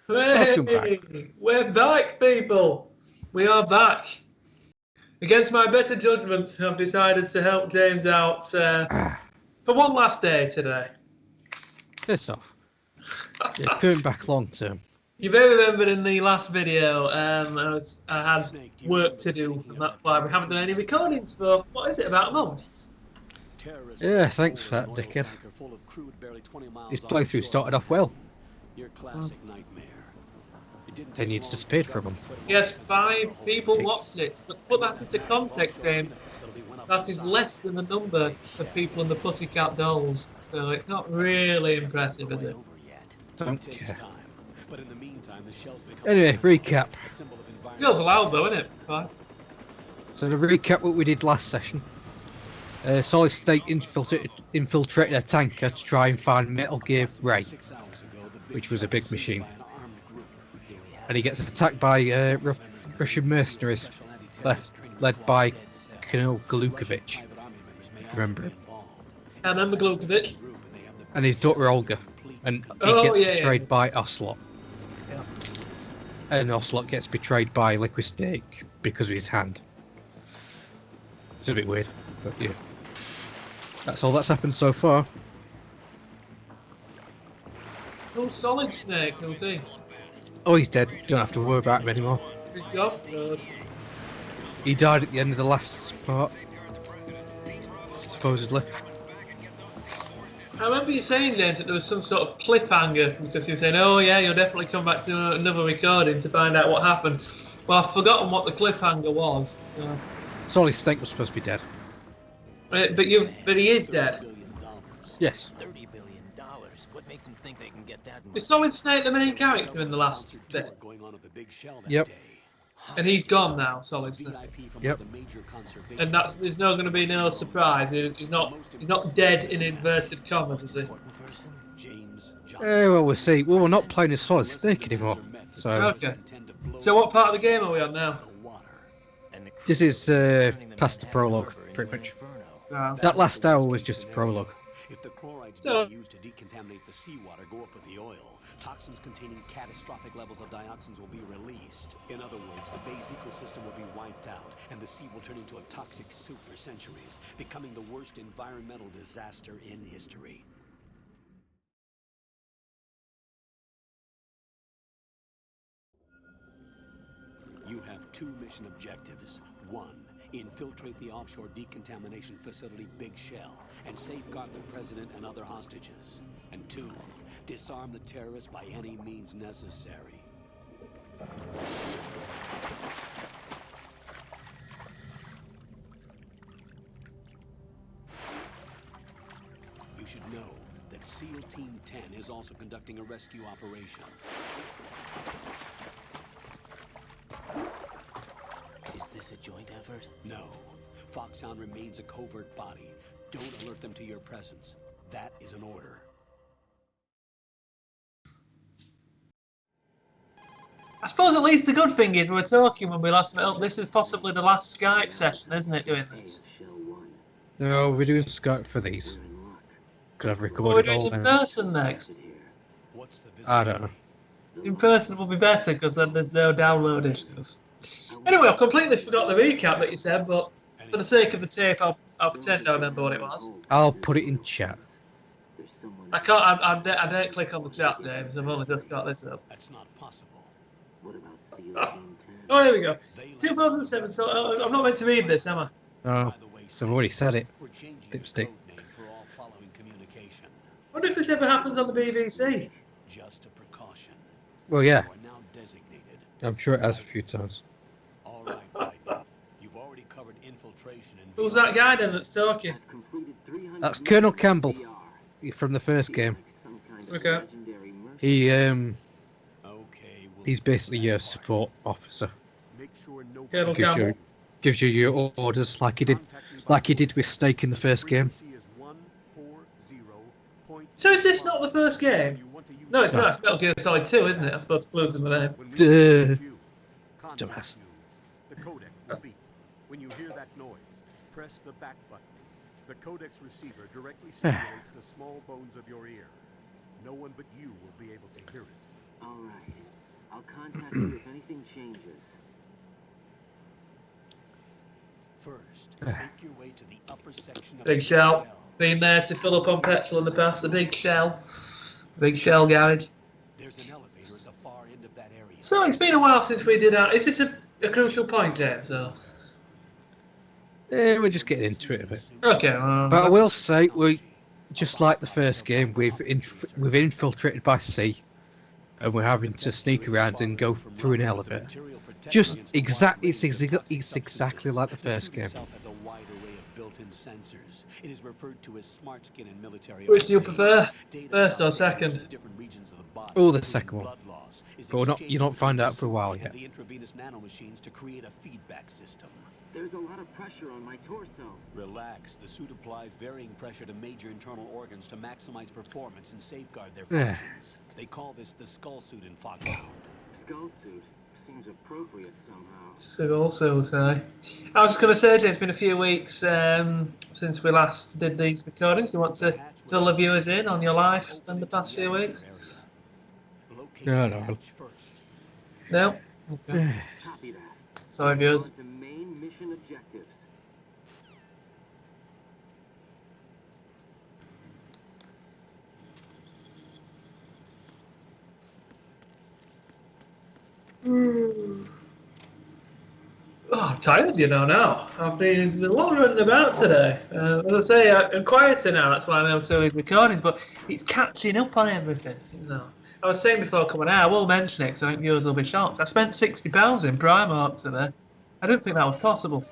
Welcome back. Hey, we're back, people. We are back. Against my better judgment, I've decided to help James out for one last day today. First off, you're coming back long term. You may remember in the last video, I had work to do, and that's why we haven't done any recordings for, what is it, about a month? Yeah, thanks for that, dickhead. His playthrough started off well. Then you disappeared for a month. Yes, 5 people watched it, but put that into context, James. That is less than the number of people in the Pussycat Dolls, so it's not really impressive, is it? Don't care. Anyway, recap. Feels allowed though, isn't it? Fine. So to recap what we did last session. Solid Snake infiltrated a tanker to try and find Metal Gear Ray, which was a big machine. And he gets attacked by Russian mercenaries, led by Colonel Glukovich. Remember him? I remember Glukovic. And his daughter Olga. And he gets betrayed by Ocelot. Yeah. And Ocelot gets betrayed by Liquid Snake because of his hand. It's a bit weird, but yeah. That's all that's happened so far. Oh, Solid Snake, who's he? Oh, he's dead. Don't have to worry about him anymore. Good job. Good. He died at the end of the last part. Supposedly. I remember you saying, James, that there was some sort of cliffhanger because you were saying, oh yeah, you'll definitely come back to another recording to find out what happened. Well, I've forgotten what the cliffhanger was. Solid Snake was supposed to be dead. But he is dead. Yes. $30 billion. What makes him think they can get that much? Is Solid Snake the main character in the last bit? Yep. And he's gone now, Solid Snake. Yep. And there's no going to be no surprise. He's not dead in inverted commas, is he? Well, we'll see. Well, we're not playing as Solid Snake anymore. So. Okay. So what part of the game are we on now? This is past the prologue, pretty much. That last hour was just a prologue. If the chlorides being used to decontaminate the seawater go up with the oil, toxins containing catastrophic levels of dioxins will be released. In other words, the bay's ecosystem will be wiped out, and the sea will turn into a toxic soup for centuries, becoming the worst environmental disaster in history. You have 2 mission objectives. 1. Infiltrate the offshore decontamination facility Big Shell and safeguard the president and other hostages. And 2. Disarm the terrorists by any means necessary. You should know that SEAL Team 10 is also conducting a rescue operation. Is this a joint effort? No. Foxhound remains a covert body. Don't alert them to your presence. That is an order. I suppose at least the good thing is we're talking when we last met up. This is possibly the last Skype session, isn't it, doing this? No, we're doing Skype for these. Could have We're recorded doing all in now. person next. I don't know. In person will be better because then there's no download issues. Anyway, I've completely forgot the recap that you said, but for the sake of the tape, I'll pretend I remember what it was. I'll put it in chat. I can't. I don't click on the chat, James. I've only just got this up. That's not possible. Oh, here we go. 2007. So I'm not meant to read this, am I? Oh, so I've already said it. We're changing Dipstick. the code name for all following communication. I wonder if this ever happens on the BBC. Just a precaution. Well, yeah. You are now designated. I'm sure it has a few times. All right, Raiden. You've already covered infiltration and Who's that guy then that's talking? That's Colonel Campbell from the first game. Okay. He Okay, we'll he's basically your support officer. make sure no Colonel Gives Campbell. gives you your orders like he did with Snake in the first game. So is this not the first game? No, it's not. It's Metal Gear Solid 2, isn't it? I suppose it includes in the name. Dumbass. The codec will beep. When you hear that noise, press the back button. The codec's receiver directly stimulates the small bones of your ear. No one but you will be able to hear it. All right. contact you if anything changes. First, make your way to the upper section of Big the Shell. Been there to fill up on petrol in the past. The Big Shell. Big Shell garage. There's an elevator at the far end of that area. So it's been a while since we did that. Is this a crucial point, James? Or? We're just getting into it a bit. Okay. But I will say, just like the first game, we've infiltrated by sea, and we're having to sneak around and go through an elevator. It's exactly like the first game. Has a wide array of built-in sensors. It is referred to as smart skin in military. Which do you data. prefer? Data First or about second? different regions of the body, Oh, the including second one. blood loss, is But you don't exchanged find between out for a while the suit yet. and the intravenous nanomachines to create a feedback system. There's a lot of pressure on my torso. Relax. The suit applies varying pressure to major internal organs to maximize performance and safeguard their Yeah. functions. They call this the skull suit in Foxhound. Skull suit seems appropriate somehow. So also, I was just going to say, James, it's been a few weeks since we last did these recordings. Do you want to fill the viewers in on your life in the past few weeks? No. No? Okay. Copy that. Sorry, viewers. On to main mission objectives. Oh, I'm tired, now. I've been a lot running about today. As I say, I'm quieter now, that's why I'm able to do these recordings, but it's catching up on everything, I was saying before coming out, I will mention it because I think viewers will be shocked. I spent £60 in Primark today. I didn't think that was possible.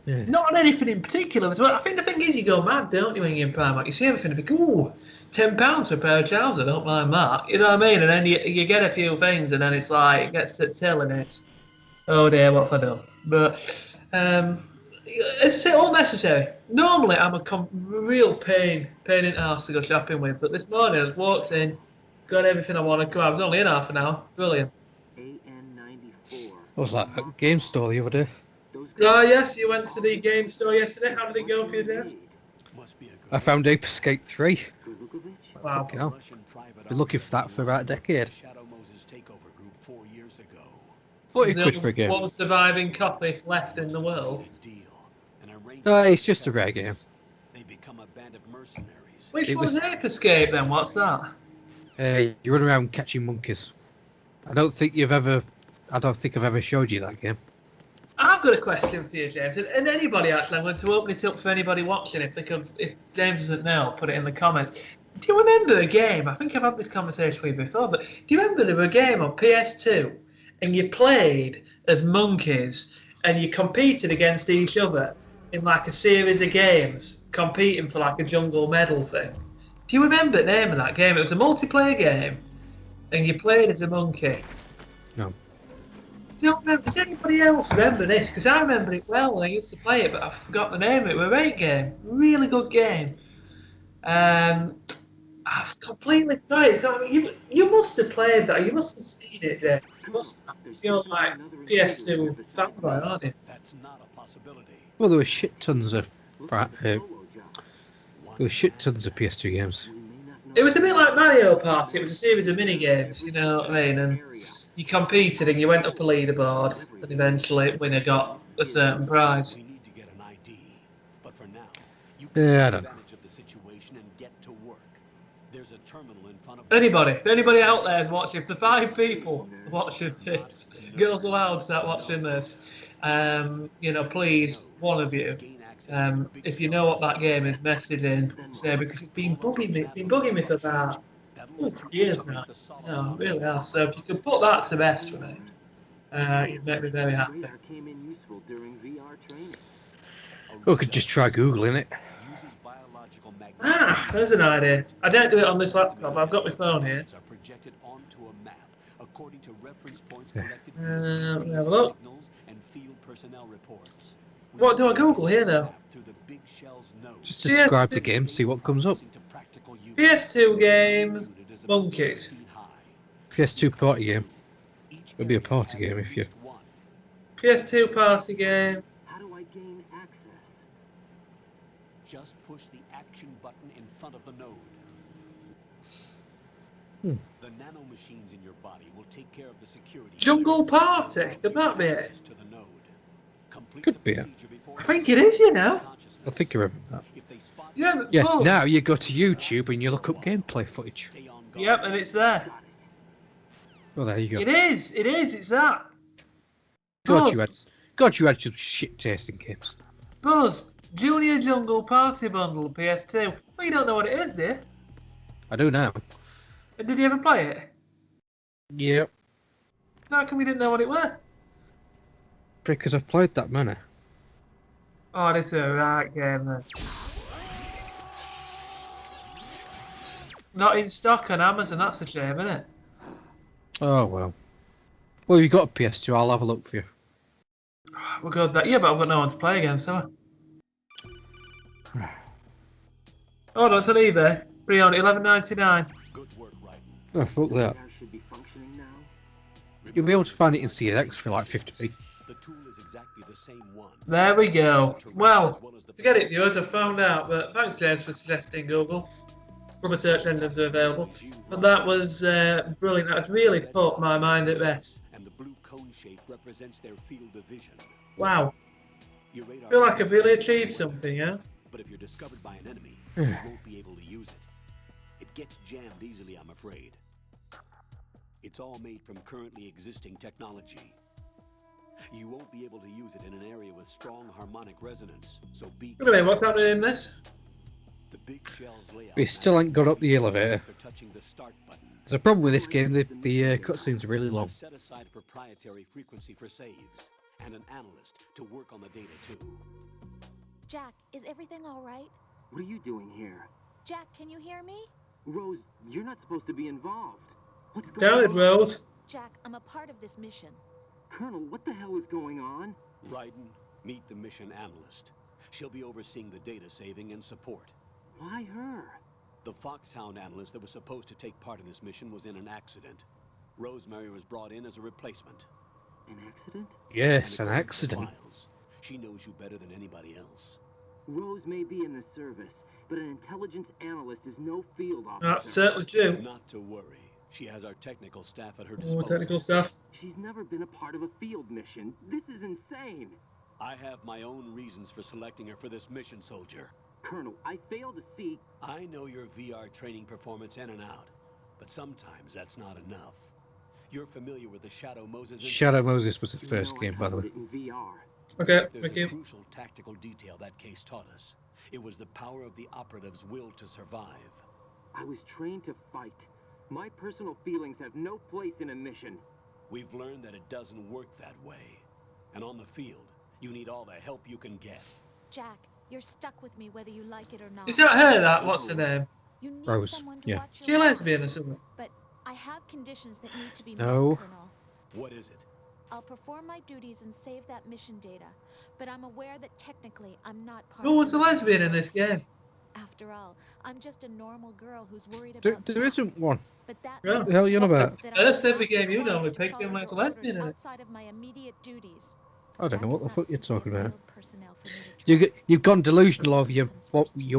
Yeah. Not on anything in particular as well. I think the thing is, you go mad, don't you, when you're in Primark? You see everything and think, ooh, £10 for a pair of trousers, I don't mind that. You know what I mean? And then you get a few things, and then it's like, it gets to the till, and it's, oh dear, what have I done? But, as I say, all necessary. Normally, I'm a real pain in the arse to go shopping with, but this morning I just walked in, got everything I wanted. I was only in half an hour. Brilliant. AN-94. I was like at a game store the other day. Oh, yes, you went to the game store yesterday. How did it go for you, Dave? Must be a good I found Ape Escape 3. Wow. Fucking hell. Russian private Been looking for that for about a decade. Shadow Moses takeover group 4 years ago. 40 Was quid the for a game. one surviving copy left in the world? Deal. An arrangement It's just a rare game. They become a band of mercenaries. Which It one's was- Ape Escape then? What's that? You run around catching monkeys. I don't think I've ever showed you that game. I've got a question for you, James, and anybody actually. I'm going to open it up for anybody watching. If James doesn't know, put it in the comments. Do you remember a game? I think I've had this conversation with you before, but do you remember there was a game on PS2, and you played as monkeys, and you competed against each other in like a series of games, competing for like a jungle medal thing? Do you remember the name of that game? It was a multiplayer game, and you played as a monkey. No. Don't remember. Does anybody else remember this? Because I remember it well, and I used to play it, but I forgot the name of it. It was a great game, really good game. I've completely forgot it. You must have played that. You must have seen it. There. You must have. You're like PS2 fanboy, aren't you? That's not a possibility. Well, there were shit tons of PS2 games. It was a bit like Mario Party. It was a series of mini games. You know what I mean? And you competed, and you went up a leaderboard, and eventually winner got a certain prize. We need to get an ID. But for now, you Yeah, I can take don't know. advantage of the situation and get to work. There's a terminal in front of Anybody out there is watching, if the 5 people watching this, girls allowed start watching this, please, one of you, if you know what that game is, message in, say, because it's been bugging me for about years now. No, it really has. So if you could put that to best for me, you'd make me very happy. Came in useful during VR training. We could just try Googling it. uses biological Ah, there's an idea. I don't do it on this laptop. I've got my phone here. Are projected onto a map according to reference points Yeah. collected Let me have a look. signals and field personnel reports. What do I Google here now? Through the big shell's nose. Just describe the game, see what comes up. Into practical use. PS2 game, Unit is about monkeys. 10 feet high. PS2 party game. Each It'd be a area party has game at if you- least one. PS2 party game. How do I gain access? Just push the action button in front of the node. The nanomachines in your body will take care of the security. Jungle clearance Party? and Could that be it? access to the node. Complete Could the be it. procedure before I think it is, you know. I think you remember that. If they spot Yeah, you, but Yeah, Buzz. now you go to YouTube and you look up gameplay footage. stay on guard. Yep, and it's there. Got it. Well, there you It go. is. It's that. God, Buzz, you had some shit tasting games. Buzz, Junior Jungle Party Bundle PS2. Well, you don't know what it is, do you? I do now. And did you ever play it? Yep. How come you didn't know what it was? Because I've played that many. Oh, this is a right game then. Not in stock on Amazon, that's a shame, isn't it? Oh, well. Well, you've got a PS2, I'll have a look for you. We're good that. Yeah, but I've got no one to play against, so. Oh, no, it's on eBay. Pre-owned, $11.99. Good work, Raiden. Oh, fuck that. VR should be functioning now. You'll be able to find it in CX for like 50p. The tool is exactly the same one. There we go. Well, forget it, viewers. I found out, but thanks, James, for suggesting Google. Other search engines are available. But that was brilliant. That's really put my mind at rest. And the blue cone shape represents their field of vision. Wow. Your radar I feel like I've really achieved something, yeah? But if you're discovered by an enemy, you won't be able to use it. It gets jammed easily, I'm afraid. It's all made from currently existing technology. You won't be able to use it in an area with strong harmonic resonance, so be Wait a minute, what's happening in this? The big shell's layout. We still ain't got up the elevator. After touching the start button. There's a problem with this game, the cutscenes are really long. I've set aside a proprietary frequency for saves and an analyst to work on the data too. Jack, is everything all right? What are you doing here? Jack, can you hear me? Rose, you're not supposed to be involved. What's going Damn it, on? Rose. Jack, I'm a part of this mission. Colonel, what the hell is going on? Raiden, meet the mission analyst. She'll be overseeing the data saving and support. Why her? The Foxhound analyst that was supposed to take part in this mission was in an accident. Rosemary was brought in as a replacement. An accident? Yes, And an according to accident. files, she knows you better than anybody else. Rose may be in the service, but an intelligence analyst is no field officer. That's certainly true. Not to worry. She has our technical staff at her Oh, disposal. technical stuff. She's never been a part of a field mission. This is insane. I have my own reasons for selecting her for this mission, soldier. Colonel, I fail to see. I know your VR training performance in and out, but sometimes that's not enough. You're familiar with the Shadow Moses Shadow incident? Moses was the You first know game, I by the way. covered it in VR. Okay, If there's thank a you. crucial tactical detail that case taught us, it was the power of the operative's will to survive. I was trained to fight. My personal feelings have no place in a mission. We've learned that it doesn't work that way. And on the field, you need all the help you can get. Jack, you're stuck with me whether you like it or not. Is that her, that? What's her name? You need Rose, someone to yeah. watch Is she a your lesbian or back. something? But I have conditions that need to be No. met, Colonel. What is it? I'll perform my duties and save that mission data, but I'm aware that technically I'm not part Who of was the a lesbian in mission. this game? After all, I'm just a normal girl who's worried There, about there Jack. isn't one. But that Yeah. means The hell you on about? that First I'm every not game you required normally to pick, follow them like a your lesbian orders in it. outside of my immediate duties. I don't know Jack what is the not fuck you're simply talking about. field personnel for me to track. You've gone delusional over your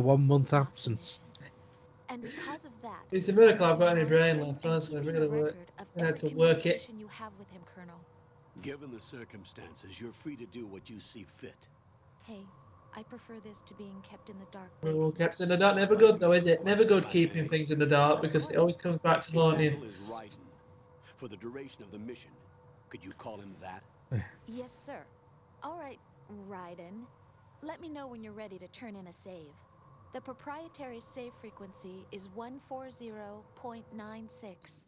1 month absence. And because of that, It's a miracle I've got I'm any brain monitoring left, and honestly. I've keeping really a worked. record of I had every to work it. communication you have with him, Colonel. Given the circumstances, you're free to do what you see fit. Hey, I prefer this to being kept in the dark. Well, lady. kept in the dark. Never good though, is it? Never good keeping things in the dark because it always comes back to His haunt you. handle is Raiden. For the duration of the mission, could you call him that? Yes, sir. All right, Raiden. Let me know when you're ready to turn in a save. The proprietary save frequency is 140.96.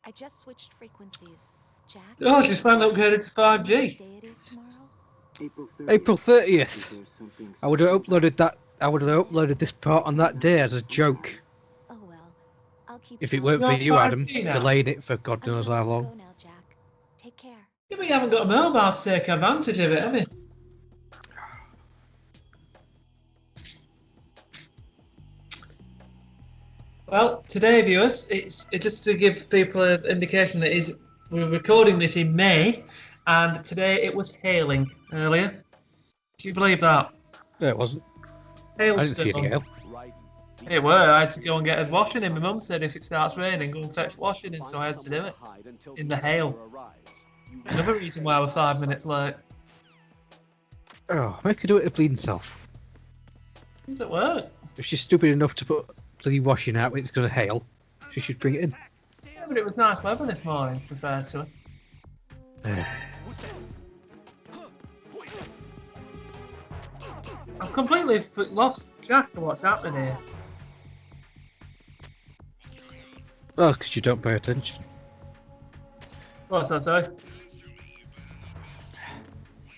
I just switched frequencies. Jack? Oh, she's finally upgraded to 5G. What day it is tomorrow? April 30th. April Is 30th. there something I would have special? uploaded that. I would have uploaded this part on that day as a joke. Oh well. I'll keep If it trying. weren't for You're you, Adam, 5G now. delaying it for God I'm knows gonna how let you long. Go now, Jack. Take care. Yeah, but you haven't got a mobile to take advantage of it, have you? Well, today, viewers, it's just to give people an indication that we're recording this in May, and today it was hailing earlier. Do you believe that? No, it wasn't. I didn't see Hailstorm. any hail. Raiden, the It were. I had to go and get a washing in. My mum said if it starts raining, go and fetch washing in, so I had to do it. In the hail. Another reason why I was 5 minutes late. Oh, make her do it her bleeding self. It's at work. If she's stupid enough to put bloody washing out when it's going to hail, she should bring it in. Yeah, but it was nice weather this morning, to be fair to her. I've completely lost track of what's happening here. Well, because you don't pay attention. What's that, sorry?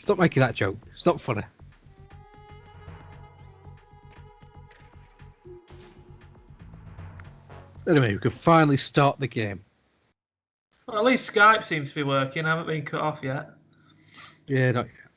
Stop making that joke. It's not funny. Anyway, we can finally start the game. Well, at least Skype seems to be working. I haven't been cut off yet. Yeah, not yet.